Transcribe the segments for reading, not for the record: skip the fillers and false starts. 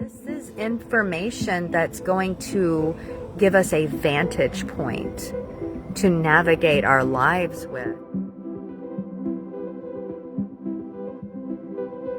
This is information that's going to give us a vantage point to navigate our lives with.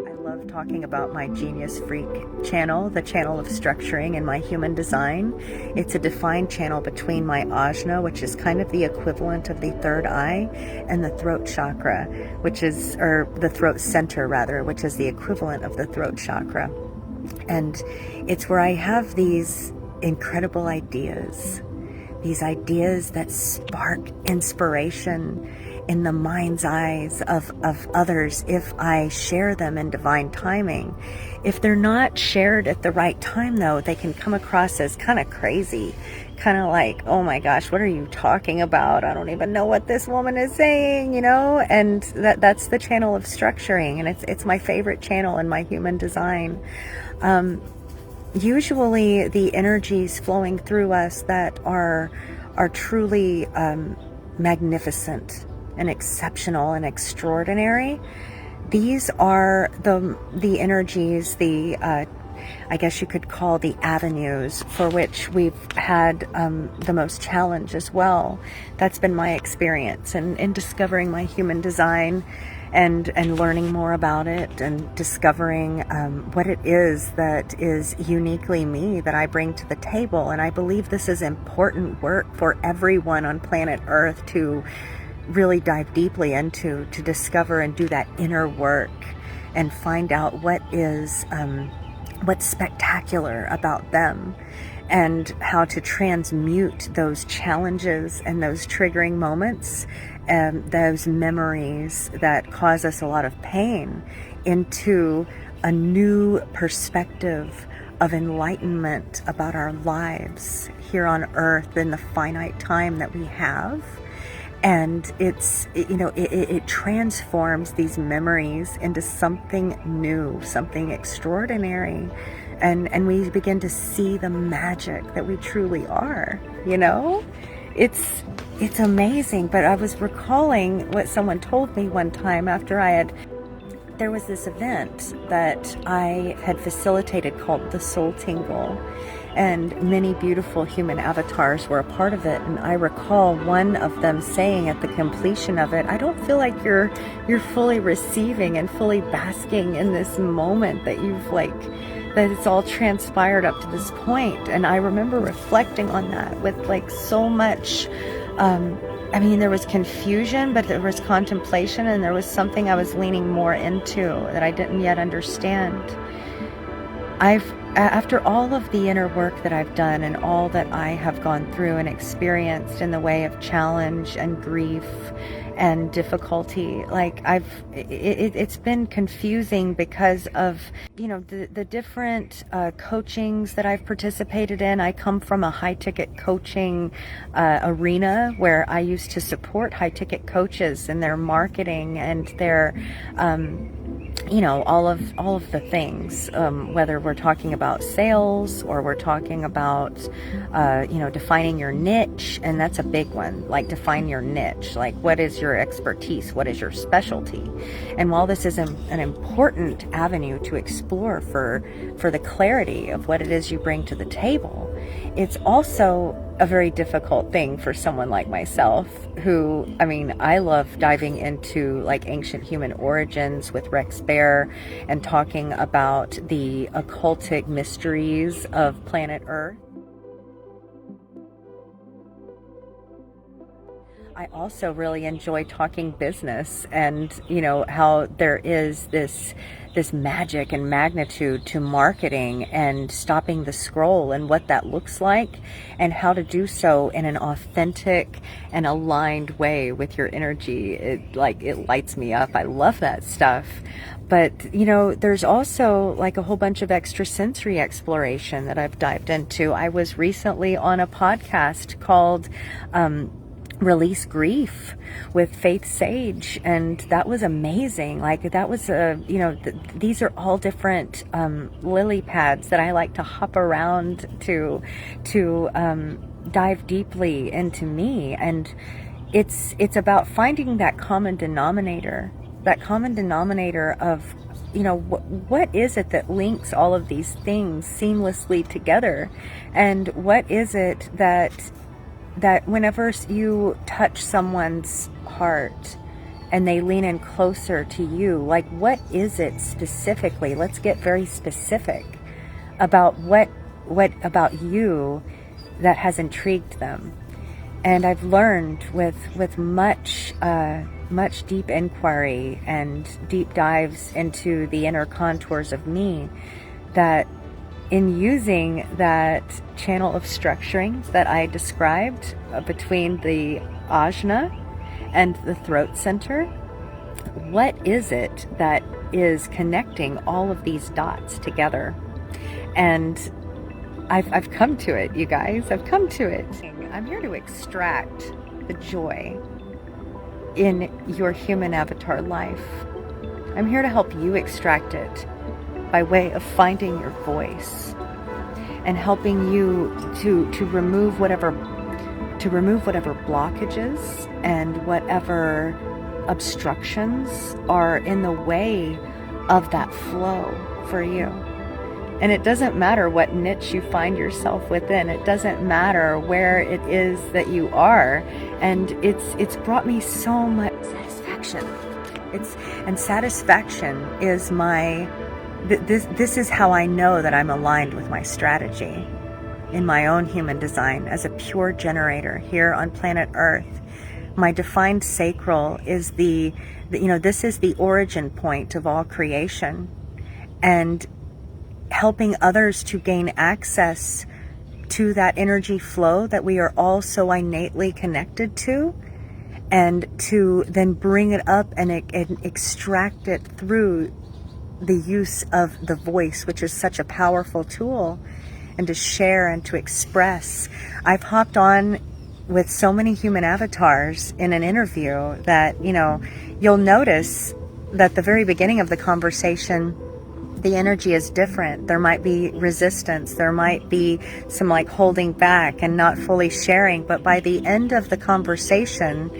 I love talking about my Genius Freak channel, the channel of structuring in my human design. It's a defined channel between my ajna, which is kind of the equivalent of the third eye, and the throat chakra, which is, or the throat center rather, which is the equivalent of the throat chakra. And it's where I have these incredible ideas, these ideas that spark inspiration in the mind's eyes of others if I share them in divine timing. If they're not shared at the right time, though, they can come across as kind of crazy, kind of like, oh my gosh, what are you talking about? I don't even know what this woman is saying, you know? And that's the channel of structuring, and it's my favorite channel in my human design. Usually the energies flowing through us that are truly magnificent and exceptional and extraordinary, these are the energies, I guess you could call the avenues for which we've had the most challenge as well. That's been my experience in discovering my human design and learning more about it and discovering what it is that is uniquely me that I bring to the table. And I believe this is important work for everyone on planet Earth to really dive deeply into, to discover and do that inner work and find out what is what's spectacular about them, and how to transmute those challenges and those triggering moments and those memories that cause us a lot of pain into a new perspective of enlightenment about our lives here on Earth in the finite time that we have. And it transforms these memories into something new, something extraordinary. And we begin to see the magic that we truly are, you know? It's amazing. But I was recalling what someone told me one time after there was this event that I had facilitated called the Soul Tingle. And many beautiful human avatars were a part of it. And I recall one of them saying at the completion of it, I don't feel like you're fully receiving and fully basking in this moment that that it's all transpired up to this point. And I remember reflecting on that with so much, there was confusion, but there was contemplation, and there was something I was leaning more into that I didn't yet understand. After all of the inner work that I've done and all that I have gone through and experienced in the way of challenge and grief and difficulty, it's been confusing because of, the different coachings that I've participated in. I come from a high-ticket coaching arena where I used to support high-ticket coaches in their marketing and their all of the things, whether we're talking about sales or we're talking about, defining your niche. And that's a big one, define your niche, what is your expertise? What is your specialty? And while this is an important avenue to explore for the clarity of what it is you bring to the table, it's also a very difficult thing for someone like myself who, I love diving into ancient human origins with Rex Bear and talking about the occultic mysteries of planet Earth. I also really enjoy talking business and, how there is this magic and magnitude to marketing and stopping the scroll and what that looks like and how to do so in an authentic and aligned way with your energy. It lights me up. I love that stuff. But, there's also a whole bunch of extrasensory exploration that I've dived into. I was recently on a podcast called, Release Grief with Faith Sage, and that was amazing. That was these are all different lily pads that I like to hop around to dive deeply into me, and it's about finding that common denominator that common denominator of, you know, what is it that links all of these things seamlessly together? And what is it that whenever you touch someone's heart and they lean in closer to you, like, what is it specifically? Let's get very specific about what about you that has intrigued them. And I've learned with much deep inquiry and deep dives into the inner contours of me, that in using that channel of structuring that I described between the ajna and the throat center, what is it that is connecting all of these dots together? And I've come to it, you guys. I've come to it. I'm here to extract the joy in your human avatar life. I'm here to help you extract it by way of finding your voice and helping you to remove whatever blockages and whatever obstructions are in the way of that flow for you. And it doesn't matter what niche you find yourself within. It doesn't matter where it is that you are. And it's brought me so much satisfaction. And satisfaction is my, this is how I know that I'm aligned with my strategy in my own human design as a pure generator here on planet Earth. My defined sacral is this is the origin point of all creation. And helping others to gain access to that energy flow that we are all so innately connected to, and to then bring it up and extract it through the use of the voice, which is such a powerful tool, and to share and to express. I've hopped on with so many human avatars in an interview that, you know, you'll notice that the very beginning of the conversation, the energy is different. There might be resistance. There might be some like holding back and not fully sharing. But by the end of the conversation,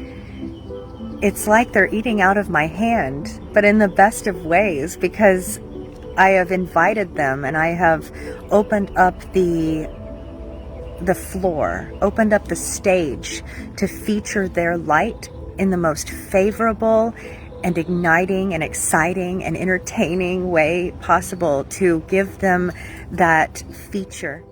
it's like they're eating out of my hand, but in the best of ways, because I have invited them and I have opened up the floor, opened up the stage to feature their light in the most favorable and igniting and exciting and entertaining way possible, to give them that feature.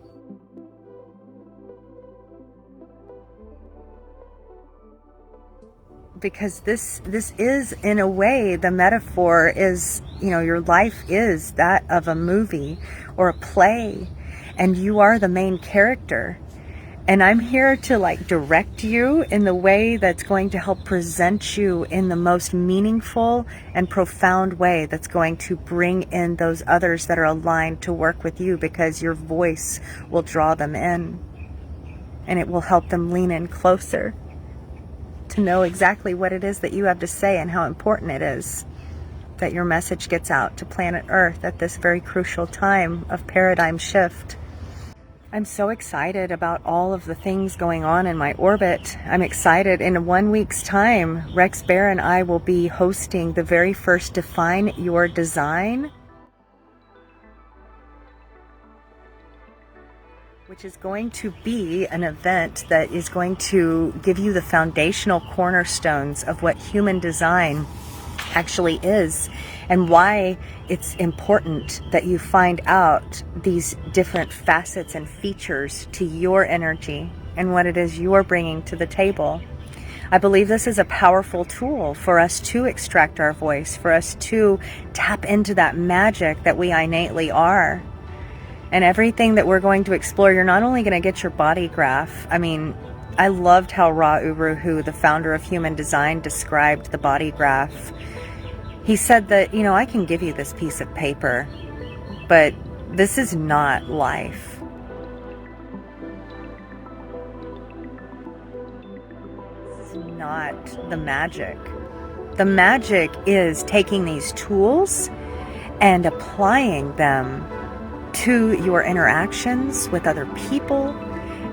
Because this is, in a way, the metaphor is, you know, your life is that of a movie or a play, and you are the main character. And I'm here to like direct you in the way that's going to help present you in the most meaningful and profound way that's going to bring in those others that are aligned to work with you, because your voice will draw them in and it will help them lean in closer to know exactly what it is that you have to say and how important it is that your message gets out to planet Earth at this very crucial time of paradigm shift. I'm so excited about all of the things going on in my orbit. I'm excited. In 1 week's time, Rex Bear and I will be hosting the very first Define Your Design, which is going to be an event that is going to give you the foundational cornerstones of what human design actually is, and why it's important that you find out these different facets and features to your energy and what it is you're bringing to the table. I believe this is a powerful tool for us to extract our voice, for us to tap into that magic that we innately are. And everything that we're going to explore, you're not only going to get your body graph. I mean, I loved how Ra Uru Hu, the founder of Human Design, described the body graph. He said that, you know, I can give you this piece of paper, but this is not life. This is not the magic. The magic is taking these tools and applying them to your interactions with other people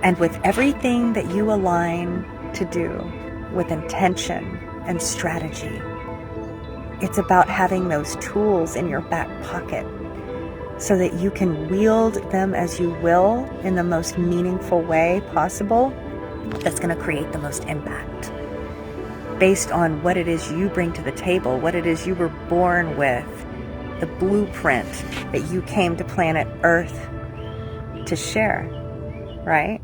and with everything that you align to do with intention and strategy. it's about having those tools in your back pocket so that you can wield them as you will in the most meaningful way possible that's going to create the most impact based on what it is you bring to the table, what it is you were born with, the blueprint that you came to planet Earth to share, right?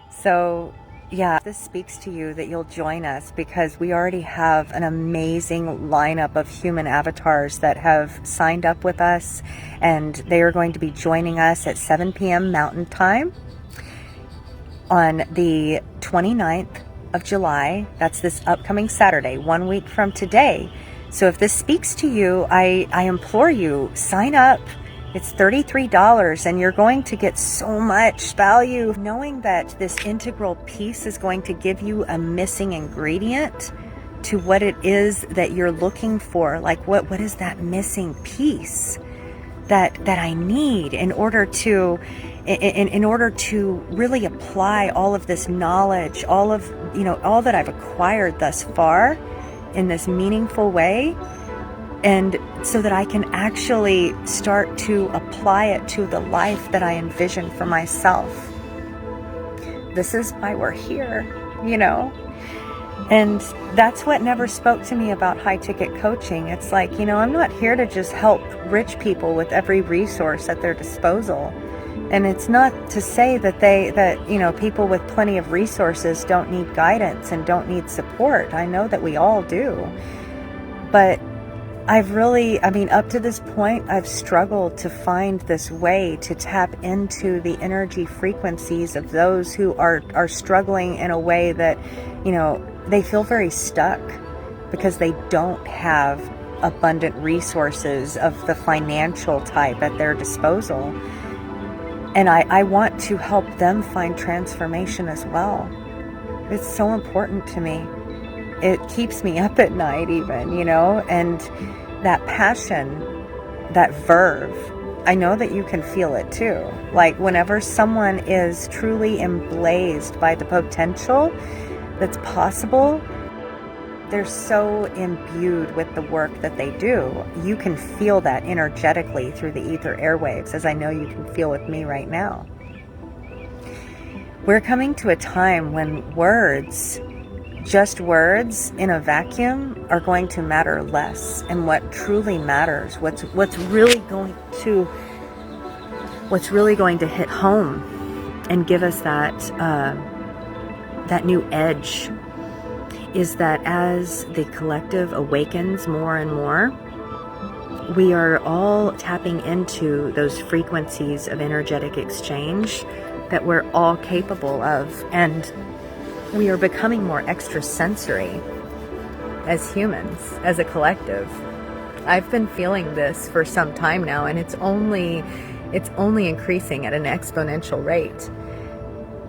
So yeah, this speaks to you that you'll join us, because we already have an amazing lineup of human avatars that have signed up with us, and they are going to be joining us at 7 p.m. Mountain Time on the 29th of July. That's this upcoming Saturday, 1 week from today. So if this speaks to you, I implore you, sign up. It's $33 and you're going to get so much value. Knowing that this integral piece is going to give you a missing ingredient to what it is that you're looking for. Like what is that missing piece that I need in order to really apply all of this knowledge, all that I've acquired thus far in this meaningful way, and so that I can actually start to apply it to the life that I envision for myself. This is why we're here, And that's what never spoke to me about high ticket coaching. It's like, I'm not here to just help rich people with every resource at their disposal. And it's not to say that people with plenty of resources don't need guidance and don't need support. I know that we all do. But up to this point, I've struggled to find this way to tap into the energy frequencies of those who are struggling in a way that, they feel very stuck because they don't have abundant resources of the financial type at their disposal. And I want to help them find transformation as well. It's so important to me. It keeps me up at night even, and that passion, that verve, I know that you can feel it too. Like whenever someone is truly emblazed by the potential that's possible, they're so imbued with the work that they do. You can feel that energetically through the ether airwaves, as I know you can feel with me right now. We're coming to a time when just words in a vacuum are going to matter less, and what truly matters, what's really going to hit home and give us that new edge is that as the collective awakens more and more, we are all tapping into those frequencies of energetic exchange that we're all capable of, and we are becoming more extrasensory as humans, as a collective. I've been feeling this for some time now, and it's only increasing at an exponential rate.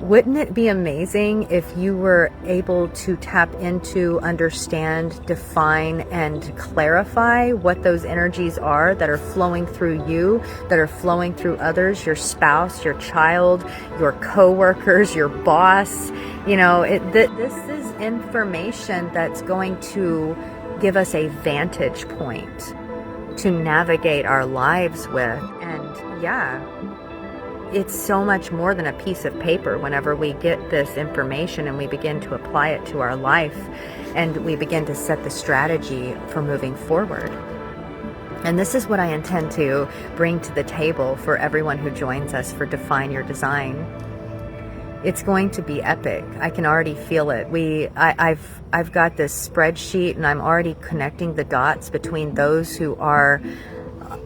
Wouldn't it be amazing if you were able to tap into, understand, define, and clarify what those energies are that are flowing through you, that are flowing through others, your spouse, your child, your coworkers, your boss? This is information that's going to give us a vantage point to navigate our lives with. And yeah, it's so much more than a piece of paper whenever we get this information and we begin to apply it to our life and we begin to set the strategy for moving forward. And this is what I intend to bring to the table for everyone who joins us for Define Your Design. It's going to be epic. I can already feel it. I've got this spreadsheet, and I'm already connecting the dots between those who are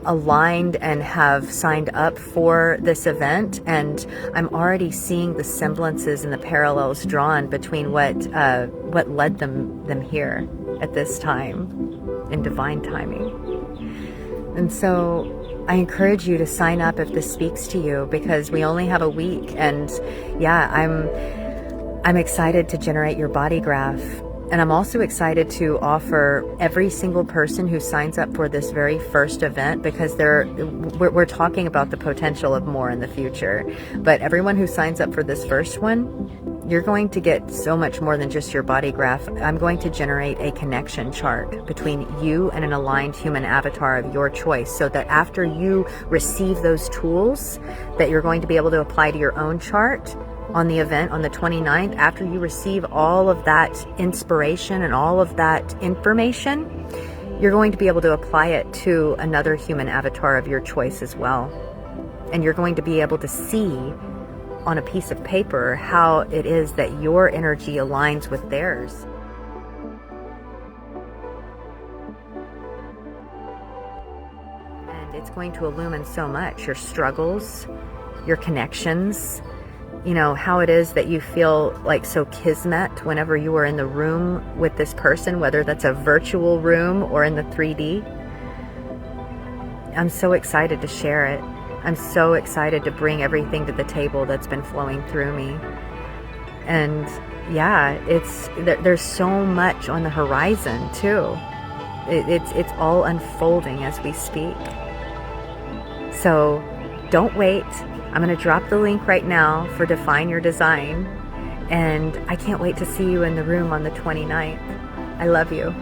aligned and have signed up for this event, and I'm already seeing the semblances and the parallels drawn between what led them here at this time in divine timing. And so I encourage you to sign up if this speaks to you, because we only have a week, and yeah, I'm excited to generate your body graph And I'm also excited to offer every single person who signs up for this very first event, because we're talking about the potential of more in the future. But everyone who signs up for this first one, you're going to get so much more than just your body graph. I'm going to generate a connection chart between you and an aligned human avatar of your choice, so that after you receive those tools that you're going to be able to apply to your own chart on the event on the 29th, after you receive all of that inspiration and all of that information, you're going to be able to apply it to another human avatar of your choice as well. And you're going to be able to see on a piece of paper how it is that your energy aligns with theirs. And it's going to illumine so much, your struggles, your connections, you know, how it is that you feel like so kismet whenever you are in the room with this person, whether that's a virtual room or in the 3D. I'm so excited to share it. I'm so excited to bring everything to the table that's been flowing through me. And yeah, there's so much on the horizon too. It's all unfolding as we speak. So don't wait. I'm going to drop the link right now for Define Your Design. And I can't wait to see you in the room on the 29th. I love you.